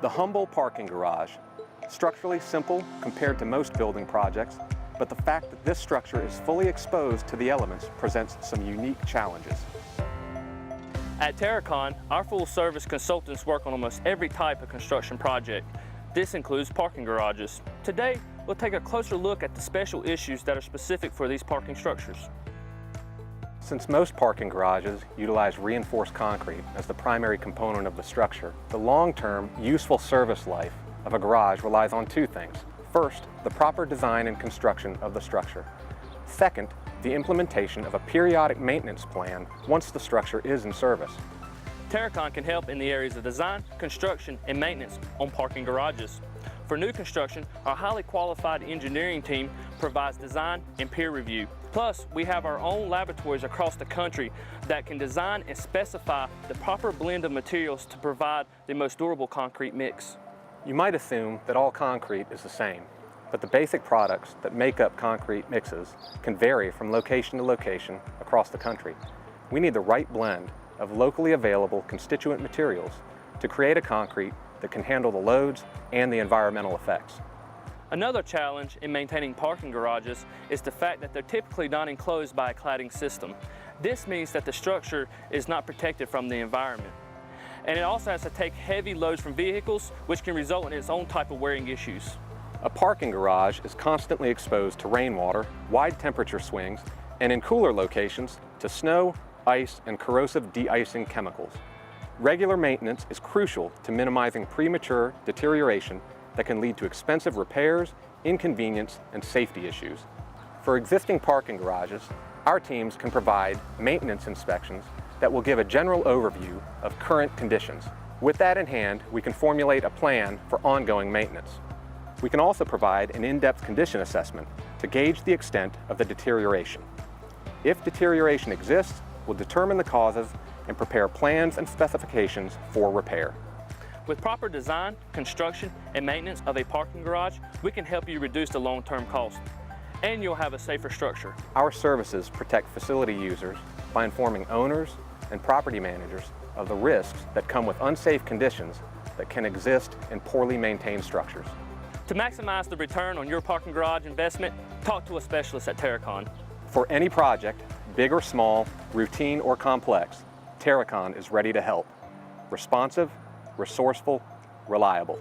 The humble parking garage, structurally simple compared to most building projects, but the fact that this structure is fully exposed to the elements presents some unique challenges. At Terracon, our full-service consultants work on almost every type of construction project. This includes parking garages. Today, we'll take a closer look at the special issues that are specific for these parking structures. Since most parking garages utilize reinforced concrete as the primary component of the structure, the long-term, useful service life of a garage relies on two things. First, the proper design and construction of the structure. Second, the implementation of a periodic maintenance plan once the structure is in service. Terracon can help in the areas of design, construction, and maintenance on parking garages. For new construction, our highly qualified engineering team provides design and peer review. Plus, we have our own laboratories across the country that can design and specify the proper blend of materials to provide the most durable concrete mix. You might assume that all concrete is the same, but the basic products that make up concrete mixes can vary from location to location across the country. We need the right blend of locally available constituent materials to create a concrete that can handle the loads and the environmental effects. Another challenge in maintaining parking garages is the fact that they're typically not enclosed by a cladding system. This means that the structure is not protected from the environment. And it also has to take heavy loads from vehicles, which can result in its own type of wearing issues. A parking garage is constantly exposed to rainwater, wide temperature swings, and in cooler locations, to snow, ice, and corrosive de-icing chemicals. Regular maintenance is crucial to minimizing premature deterioration that can lead to expensive repairs, inconvenience, and safety issues. For existing parking garages, our teams can provide maintenance inspections that will give a general overview of current conditions. With that in hand, we can formulate a plan for ongoing maintenance. We can also provide an in-depth condition assessment to gauge the extent of the deterioration. If deterioration exists, we'll determine the causes and prepare plans and specifications for repair. With proper design, construction, and maintenance of a parking garage, we can help you reduce the long-term cost, and you'll have a safer structure. Our services protect facility users by informing owners and property managers of the risks that come with unsafe conditions that can exist in poorly maintained structures. To maximize the return on your parking garage investment, talk to a specialist at Terracon. For any project, big or small, routine or complex, Terracon is ready to help. Responsive, resourceful, reliable.